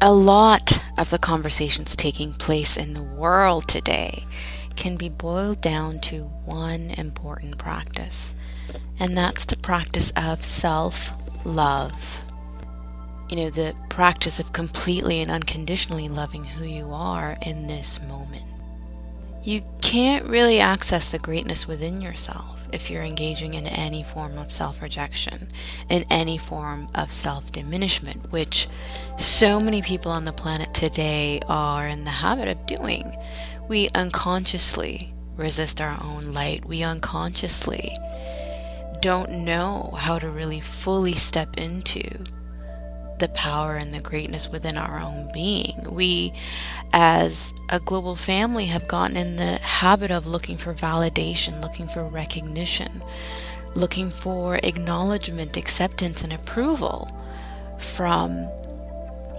A lot of the conversations taking place in the world today can be boiled down to one important practice, and that's the practice of self-love. The practice of completely and unconditionally loving who you are in this moment. You can't really access the greatness within yourself if you're engaging in any form of self-rejection, in any form of self-diminishment, which so many people on the planet today are in the habit of doing. We unconsciously resist our own light. We unconsciously don't know how to really fully step into the power and the greatness within our own being. We, as a global family, have gotten in the habit of looking for validation, looking for recognition, looking for acknowledgement, acceptance, and approval from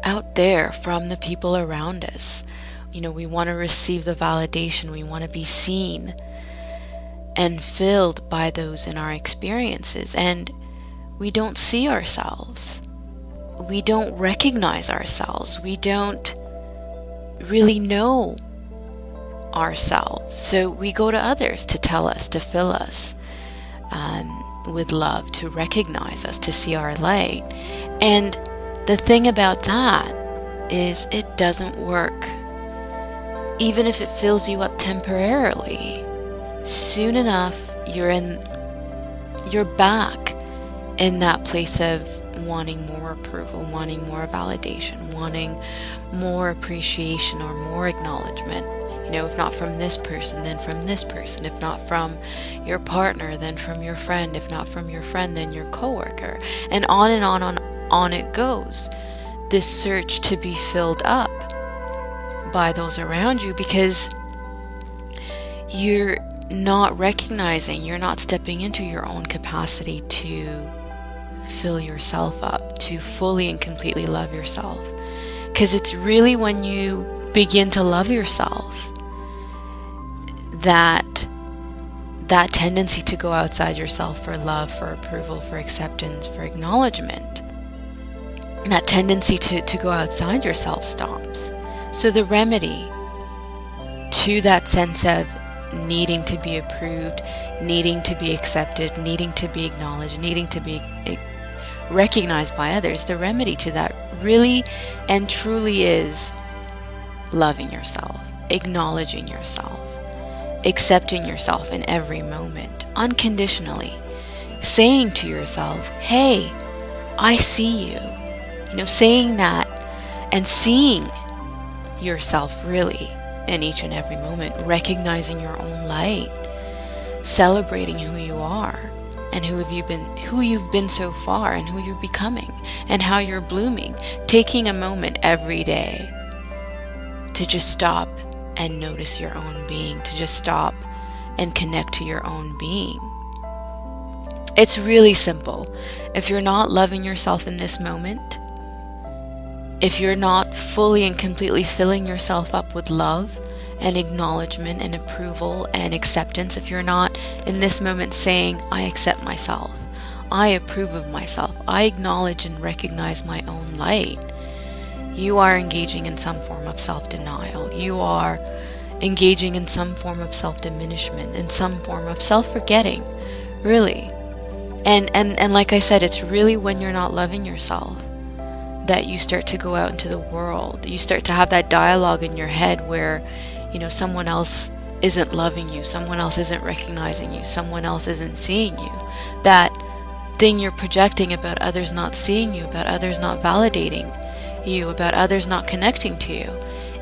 out there, from the people around us. We want to receive the validation. We want to be seen and filled by those in our experiences. And we don't see ourselves. We don't recognize ourselves. We don't really know ourselves. So we go to others to tell us, to fill us with love, to recognize us, to see our light. And the thing about that is it doesn't work. Even if it fills you up temporarily, soon enough you're back in that place of wanting more approval, wanting more validation, wanting more appreciation or more acknowledgement. If not from this person, then from this person. If not from your partner, then from your friend. If not from your friend, then your coworker. And on it goes. This search to be filled up by those around you, because you're not recognizing, you're not stepping into your own capacity to fill yourself up, to fully and completely love yourself. Because it's really when you begin to love yourself that tendency to go outside yourself for love, for approval, for acceptance, for acknowledgement, that tendency to go outside yourself stops. So the remedy to that sense of needing to be approved, needing to be accepted, needing to be acknowledged, needing to be recognized by others, the remedy to that really and truly is loving yourself, acknowledging yourself, accepting yourself in every moment, unconditionally, saying to yourself, hey, I see you. Saying that and seeing yourself really in each and every moment, recognizing your own light, celebrating who you are and who you've been so far, and who you're becoming, and how you're blooming. Taking a moment every day to just stop and notice your own being, to just stop and connect to your own being. It's really simple. If you're not loving yourself in this moment, if you're not fully and completely filling yourself up with love and acknowledgement and approval and acceptance, if you're not in this moment saying, I accept myself, I approve of myself, I acknowledge and recognize my own light, you are engaging in some form of self-denial. You are engaging in some form of self-diminishment, in some form of self-forgetting, really. And like I said, it's really when you're not loving yourself that you start to go out into the world. You start to have that dialogue in your head where, someone else isn't loving you, someone else isn't recognizing you, someone else isn't seeing you. That thing you're projecting about others not seeing you, about others not validating you, about others not connecting to you,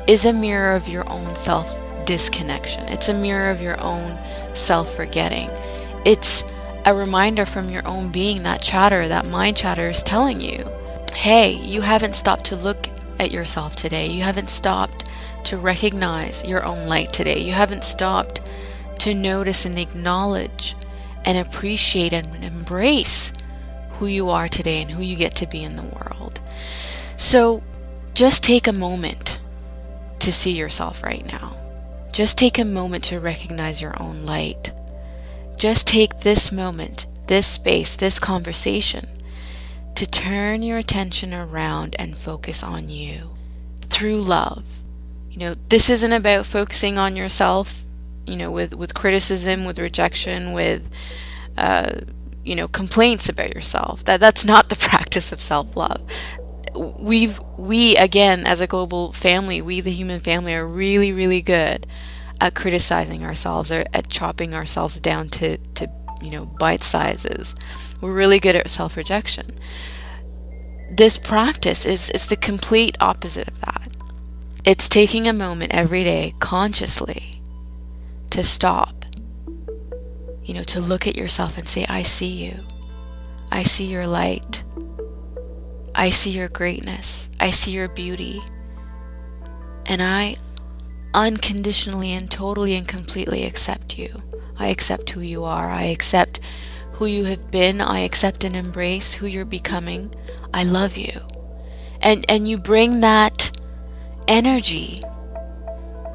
is a mirror of your own self-disconnection. It's a mirror of your own self-forgetting. It's a reminder from your own being, that chatter, that mind chatter is telling you, hey, you haven't stopped to look at yourself today. You haven't stopped to recognize your own light today. You haven't stopped to notice and acknowledge and appreciate and embrace who you are today and who you get to be in the world. So just take a moment to see yourself right now. Just take a moment to recognize your own light. Just take this moment, this space, this conversation to turn your attention around and focus on you. through love. This isn't about focusing on yourself, with criticism, with rejection, with complaints about yourself. That's not the practice of self-love. We again, as a global family, we the human family are really, really good at criticizing ourselves, or at chopping ourselves down to bite sizes. We're really good at self-rejection. This practice is the complete opposite of that. It's taking a moment every day consciously to stop, to look at yourself and say, I see you. I see your light. I see your greatness. I see your beauty. And I unconditionally and totally and completely accept you. I accept who you are. I accept who you have been. I accept and embrace who you're becoming. I love you. And you bring that energy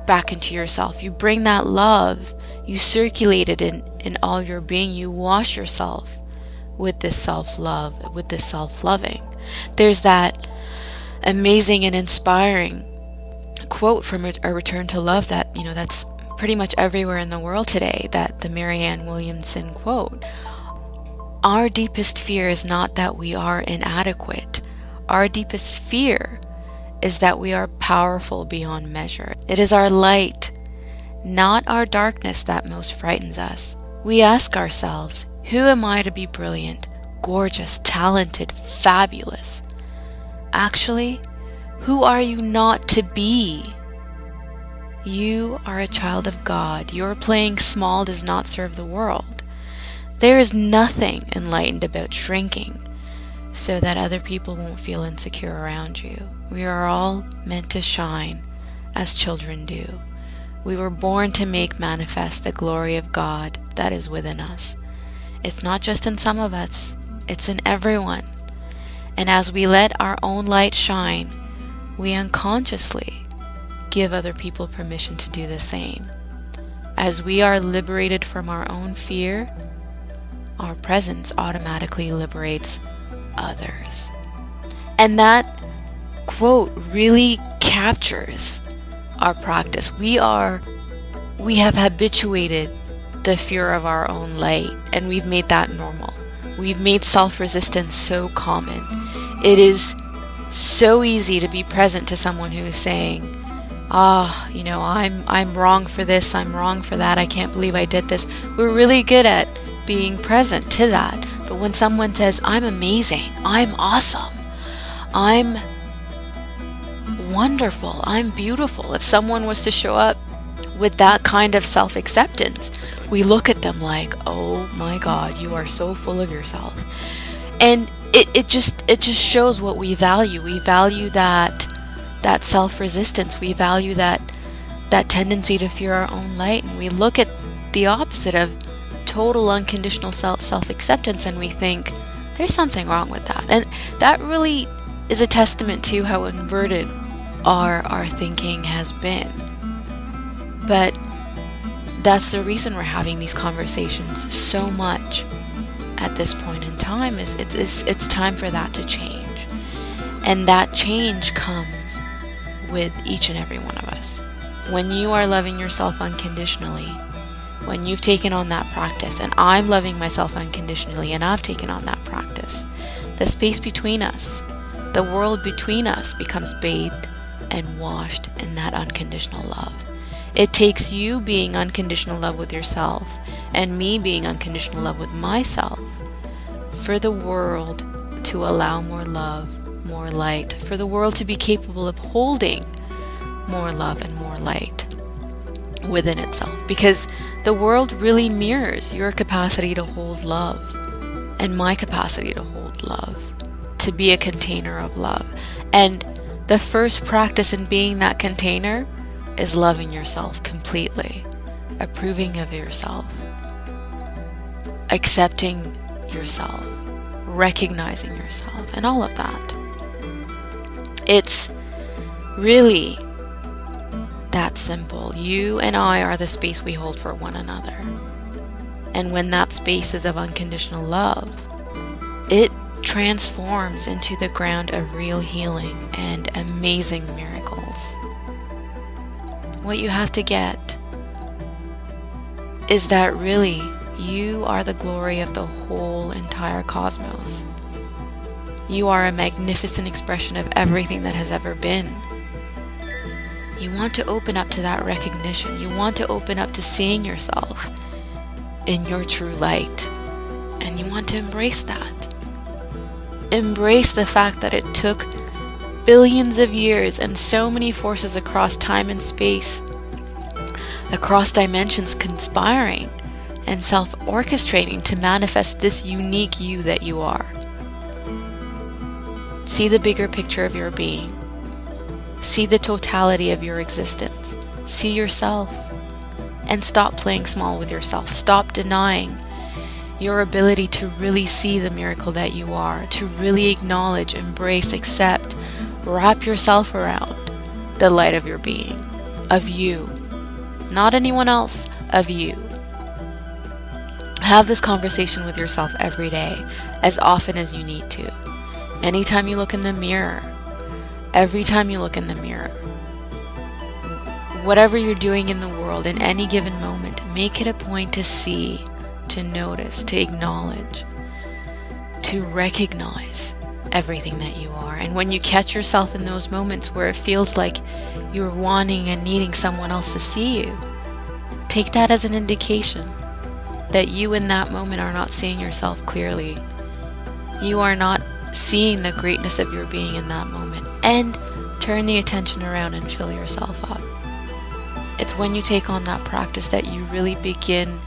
back into yourself. You bring that love. You circulate it in all your being. You wash yourself with this self-love, with this self-loving. There's that amazing and inspiring quote from A Return to Love that, that's pretty much everywhere in the world today, that the Marianne Williamson quote. Our deepest fear is not that we are inadequate. Our deepest fear is that we are powerful beyond measure. It is our light, not our darkness, that most frightens us. We ask ourselves, who am I to be brilliant, gorgeous, talented, fabulous? Actually, who are you not to be? You are a child of God. Your playing small does not serve the world. There is nothing enlightened about shrinking so that other people won't feel insecure around you. We are all meant to shine as children do. We were born to make manifest the glory of God that is within us. It's not just in some of us, it's in everyone. And as we let our own light shine, we unconsciously give other people permission to do the same. As we are liberated from our own fear, our presence automatically liberates others. And that quote really captures our practice. We have habituated the fear of our own light, and we've made that normal. We've made self-resistance so common. It is so easy to be present to someone who is saying, I'm wrong for this, I'm wrong for that, I can't believe I did this. We're really good at being present to that. But when someone says, I'm amazing, I'm awesome, I'm wonderful, I'm beautiful, if someone was to show up with that kind of self-acceptance, we look at them like, oh my God, you are so full of yourself. And it just shows what we value. We value that self-resistance. We value that tendency to fear our own light. And we look at the opposite of total unconditional self-acceptance and we think, there's something wrong with that. And that really is a testament to how inverted our thinking has been. But that's the reason we're having these conversations so much at this point in time. It's time for that to change. And that change comes with each and every one of us. When you are loving yourself unconditionally, when you've taken on that practice, and I'm loving myself unconditionally and I've taken on that practice, the space between us, the world between us becomes bathed and washed in that unconditional love. It takes you being unconditional love with yourself and me being unconditional love with myself for the world to allow more love, more light, for the world to be capable of holding more love and more light within itself. Because the world really mirrors your capacity to hold love and my capacity to hold love, to be a container of love. And the first practice in being that container is loving yourself completely, approving of yourself, accepting yourself, recognizing yourself, and all of that. It's really that simple. You and I are the space we hold for one another. And when that space is of unconditional love, it transforms into the ground of real healing and amazing miracles. what you have to get is that really you are the glory of the whole entire cosmos. You are a magnificent expression of everything that has ever been. You want to open up to that recognition. You want to open up to seeing yourself in your true light. And you want to embrace that. Embrace the fact that it took billions of years and so many forces across time and space, across dimensions conspiring and self-orchestrating to manifest this unique you that you are. See the bigger picture of your being. See the totality of your existence. See yourself. And stop playing small with yourself. Stop denying your ability to really see the miracle that you are, to really acknowledge, embrace, accept, wrap yourself around the light of your being, of you. Not anyone else, of you. Have this conversation with yourself every day, as often as you need to. Anytime you look in the mirror, every time you look in the mirror, whatever you're doing in the world in any given moment, make it a point to see, to notice, to acknowledge, to recognize everything that you are. And when you catch yourself in those moments where it feels like you're wanting and needing someone else to see you, take that as an indication that you in that moment are not seeing yourself clearly. You are not seeing the greatness of your being in that moment, and turn the attention around and fill yourself up. It's when you take on that practice that you really begin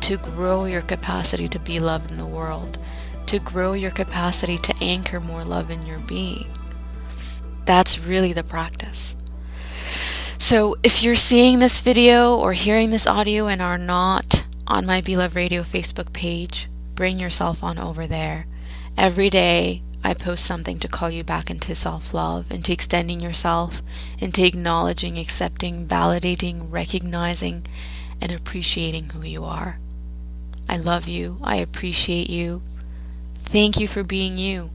to grow your capacity to be love in the world, to grow your capacity to anchor more love in your being. That's really the practice. So if you're seeing this video or hearing this audio and are not on my Be Love Radio Facebook page, bring yourself on over there. Every day I post something to call you back into self-love, into extending yourself, into acknowledging, accepting, validating, recognizing, and appreciating who you are. I love you. I appreciate you. Thank you for being you.